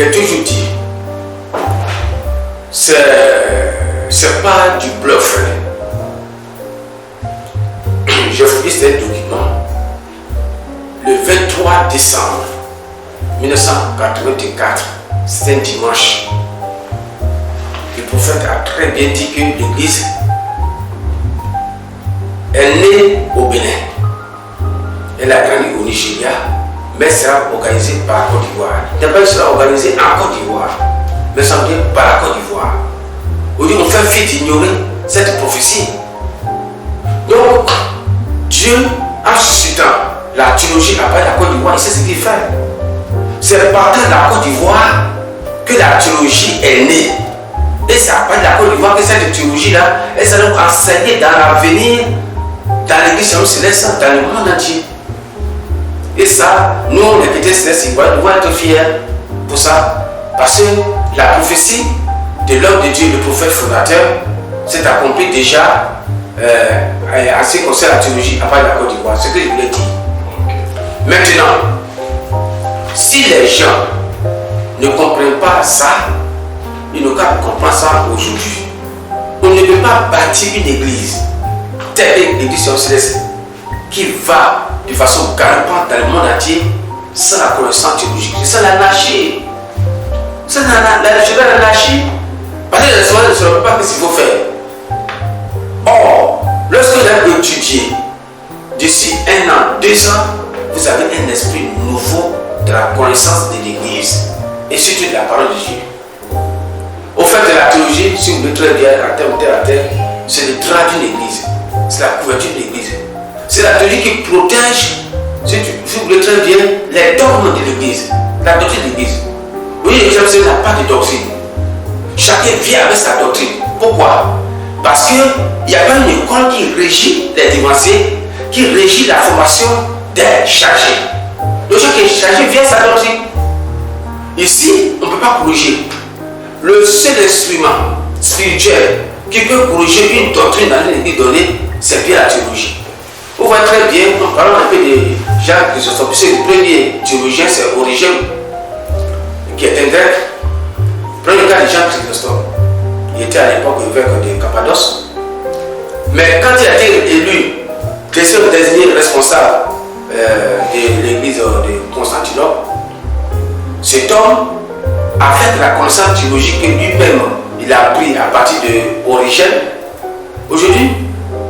j'ai toujours dit, c'est pas du bluff. J'ai fouillé ce document le 23 décembre 1984, c'était un dimanche. Le prophète a très bien dit que l'église est née au Bénin. Elle a grandi au Nigeria, mais sera organisée par la Côte d'Ivoire. D'abord, elle sera organisée en Côte d'Ivoire, mais ça veut dire par la Côte d'Ivoire. Aujourd'hui, on fait fi d'ignorer cette prophétie. Donc, Dieu, en suscitant la théologie à part la Côte d'Ivoire, il sait ce qu'il fait. C'est partant de la Côte d'Ivoire que la théologie est née. Et c'est à part de la Côte d'Ivoire que cette théologie-là, elle sera donc enseignée dans l'avenir, dans l'église céleste, dans le monde entier. Et ça, nous, les chrétiens célestes, ils doivent être fiers pour ça. Parce que la prophétie de l'homme de Dieu, le prophète fondateur, s'est accomplie déjà en ce qui concerne la théologie à part de la Côte d'Ivoire. C'est ce que je voulais dire. Maintenant, si les gens ne comprennent pas ça, ils n'ont qu'à comprendre ça aujourd'hui. On ne peut pas bâtir une église telle que l'église céleste qui va de façon galopante dans le monde entier sans la connaissance théologique. C'est ça l'anarchie. C'est l'anarchie. Parce que les gens ne savent pas ce qu'il faut faire. Or, lorsque vous avez étudié d'ici 1 an, 2 ans, vous avez un esprit nouveau de la connaissance de l'église et surtout de la parole de Dieu. Au fait de la théologie, si vous voulez très bien à terre, c'est le drap d'une église, c'est la couverture de l'église. C'est la théologie qui protège, si vous voulez très bien, les dogmes de l'église, la doctrine de l'église. Oui, l'église n'a pas de doctrine. Chacun vient avec sa doctrine. Pourquoi? Parce qu'il y a pas une école qui régit les dévanciers, qui régit la formation des chargés. Le chef qui est chargé vient sa doctrine. Ici, on ne peut pas corriger. Le seul instrument spirituel qui peut corriger une doctrine dans une église donnée, c'est bien la théologie. Vous voyez très bien, nous parlons un peu de Jacques Chrysostome. Le premier théologien, c'est Origène, qui est un grec. Prenez le cas de Jacques Chrysostome. Il était à l'époque évêque de Cappadoce. Mais quand il a été élu, désigné responsable de l'église de Constantinople, cet homme, avec la connaissance théologique que lui-même il a appris à partir de Origène, aujourd'hui,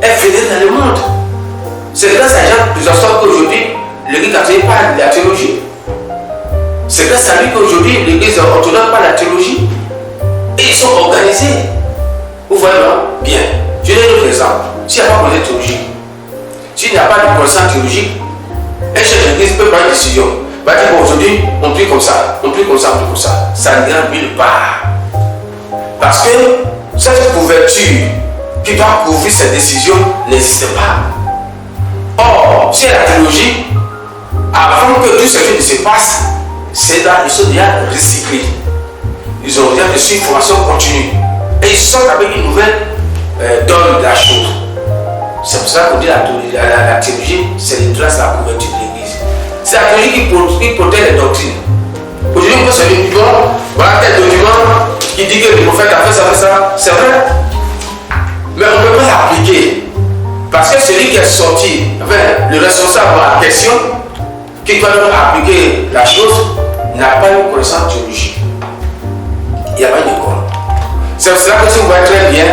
est fédéré dans le monde. C'est grâce à Jacques Chrysostome qu'aujourd'hui, l'église catholique parle de la théologie. C'est grâce à lui qu'aujourd'hui, l'église orthodoxe parle de la théologie. Et ils sont organisés. Vous voyez bien. Je donne un autre exemple. S'il n'y a pas de connaissance théologique, s'il n'y a pas de connaissance théologique, un chef d'église peut prendre une décision. Il va dire aujourd'hui, on prie comme ça, on prie comme ça, on prie comme ça. Ça n'ira nulle part. Parce que cette couverture qui doit couvrir cette décision n'existe pas. Or, si la théologie, avant que tout ce qui se passe, c'est là, ils sont déjà recyclés. Ils ont déjà reçu une formation continue. Et ils sortent avec une nouvelle donne de la chose. C'est pour ça qu'on dit la théologie, c'est une trace de la couverture de l'église. C'est la théologie qui protège les doctrines. Aujourd'hui, on peut se dire, voilà tel document qui dit que le prophète a fait ça, c'est vrai. Mais on ne peut pas l'appliquer. Parce que celui qui est sorti, enfin, le responsable de la question, qui doit appliquer la chose, n'a pas une connaissance théologique. Il n'y a pas une école. C'est pour cela que si vous voyez très bien,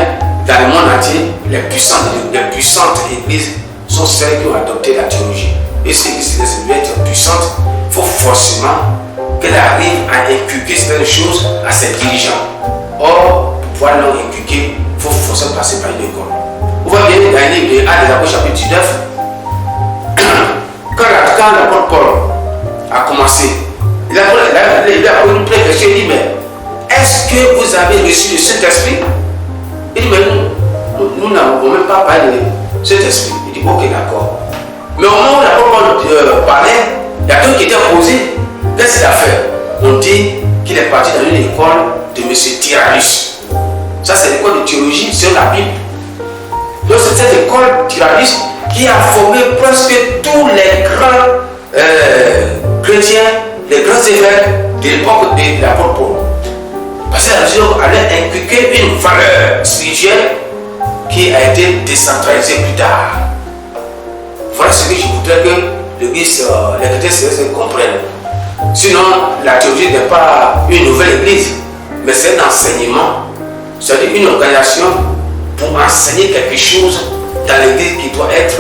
dans le monde entier, les puissantes églises sont celles qui ont adopté la théologie. Et si l'église veut être puissante, il faut forcément qu'elle arrive à inculquer certaines choses à ses dirigeants. Or, pour pouvoir leur inculquer, il faut forcément passer par une école. Vous voyez bien dans le livre de Actes des Apôtres, chapitre 19, quand l'apôtre Paul a commencé, il a posé une première question, il dit, mais est-ce que vous avez reçu le Saint-Esprit? Il dit, mais nous n'avons même pas parlé de Saint-Esprit. Il dit, ok, d'accord. Mais au moment où l'apôtre Paul parlait, il y a quelqu'un qui était opposé. Qu'est-ce qu'il a fait? On dit qu'il est parti dans une école de M. Tyrannus. Ça, c'est l'école de théologie sur la Bible. Donc, c'est cette école Tyrannus qui a formé presque tous les grands chrétiens, les grands évêques de l'époque de l'apôtre Paul. Parce que la religion allait inculquer une valeur spirituelle qui a été décentralisée plus tard. Voilà ce que je voudrais que l'église, les chrétiens célestes comprennent. Sinon, la théologie n'est pas une nouvelle église, mais c'est un enseignement, c'est-à-dire une organisation pour enseigner quelque chose dans l'église qui doit être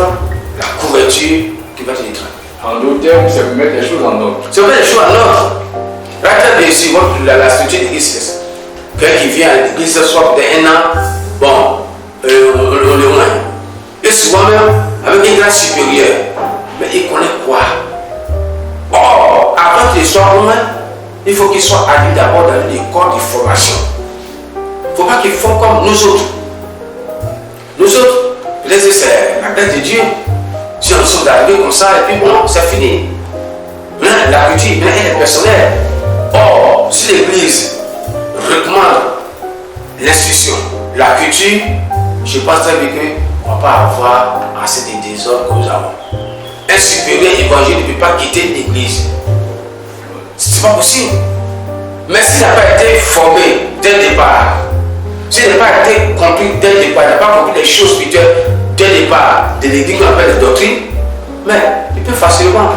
la couverture qui va être neutrale. En d'autres termes, c'est pour mettre les choses en ordre. C'est pour mettre les choses en ordre. Regardez ici la structure de l'église. Quelqu'un qui vient à l'église, soit d'un an, bon, on le voit. Et souvent même, avec une grade supérieure, mais il connaît quoi? Oh, avant qu'il soit humain, il faut qu'il soit admis d'abord dans une école de formation. Il ne faut pas qu'il forme comme nous autres. Nous autres, peut-être que c'est la grâce de Dieu. Si on sommes arrivés comme ça, et puis bon, c'est fini. Maintenant, la culture, elle est personnelle. Or, si l'église recommande l'instruction, la culture, je pense très bien qu'on ne va pas avoir assez de désordre que nous avons. Un supérieur évangile ne peut pas quitter l'église. Ce n'est pas possible. Mais s'il n'a pas été formé dès le départ, s'il n'a pas été compris dès le départ, il n'a pas compris les choses spirituelles dès le départ de l'église qu'on appelle la doctrine, mais il peut facilement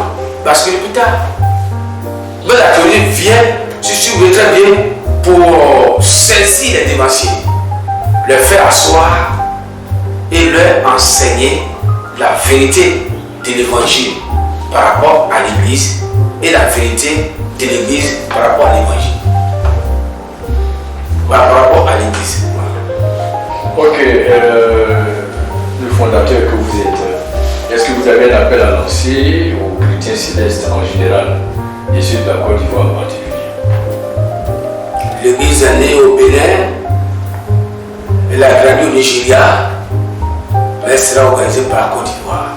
basculer plus tard. Mais la théorie vient, si vous voulez très bien, pour saisir les dévanciers, les faire asseoir et leur enseigner la vérité de l'évangile par rapport à l'église et la vérité de l'église par rapport à l'évangile. Par rapport à l'église. Voilà. Ok, le fondateur que vous êtes, est-ce que vous avez un appel à lancer aux chrétiens célestes en général et ceux de la Côte d'Ivoire en particulier? L'église est née au Bénin, elle a grandi au Nigeria, mais elle sera organisée par la Côte d'Ivoire.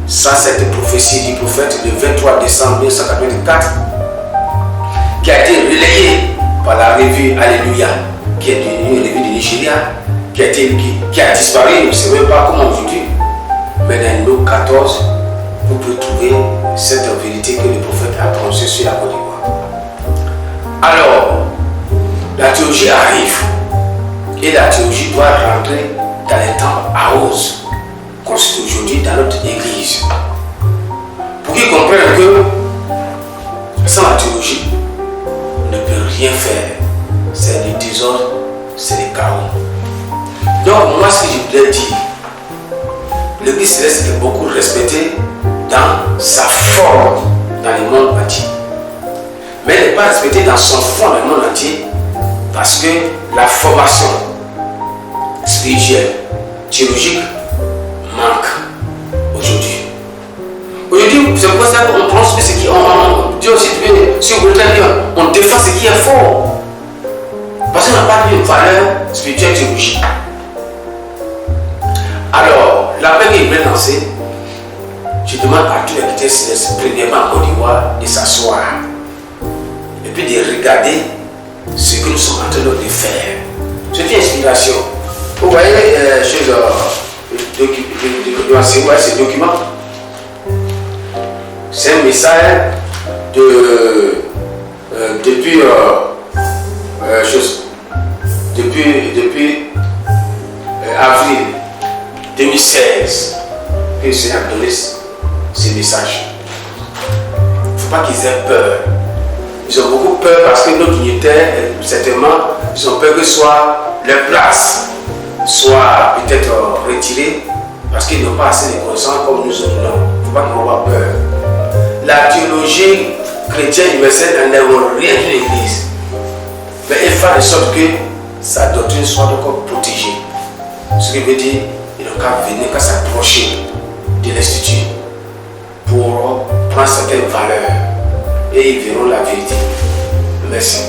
Ça, cette prophétie du prophète le 23 décembre 1984, qui a été relayée par la revue Alléluia, qui est devenue une revue du Nigeria, qui a disparu, on ne sait même pas comment aujourd'hui. Mais dans le numéro 14, vous pouvez trouver cette vérité que le prophète a prononcée sur la Côte d'Ivoire. Alors, la théologie arrive et la théologie doit rentrer dans les temps à rose, comme c'est aujourd'hui dans notre église. Pour qu'ils comprennent que sans la théologie, on ne peut rien faire. C'est le désordre, c'est le chaos. Donc, moi, ce que je voulais dire, l'église céleste est beaucoup respectée dans sa forme dans le monde entier. Mais elle n'est pas respectée dans son fond dans le monde entier parce que la formation spirituelle, théologique manque aujourd'hui. Aujourd'hui, c'est pour ça qu'on pense que ce qui Dieu aussi, si vous voulez très bien, on défend ce qui est fort. Parce qu'on n'a pas une valeur spirituelle théologique. Alors, l'appel qu'il veut lancer, je demande à tous les chrétiens célestes, premièrement en Côte d'Ivoire, de s'asseoir et puis de regarder ce que nous sommes en train de faire. C'est une inspiration. Vous voyez ces documents. C'est un message depuis avril 2016 que le Seigneur a donné ces messages. Il ne faut pas qu'ils aient peur. Ils ont beaucoup peur parce que nos dignitaires, certainement, ils ont peur que soit leur place soit peut-être retirée parce qu'ils n'ont pas assez de connaissances comme nous autres. Non, il ne faut pas qu'ils n'aient pas peur. La théologie chrétienne universelle n'enlève rien d'une église. Mais elle fait de sorte que sa doctrine soit encore protégée. Ce qui veut dire qu'ils n'ont qu'à venir, qu'à s'approcher de l'institut pour prendre certaines valeurs et ils verront la vérité. Merci.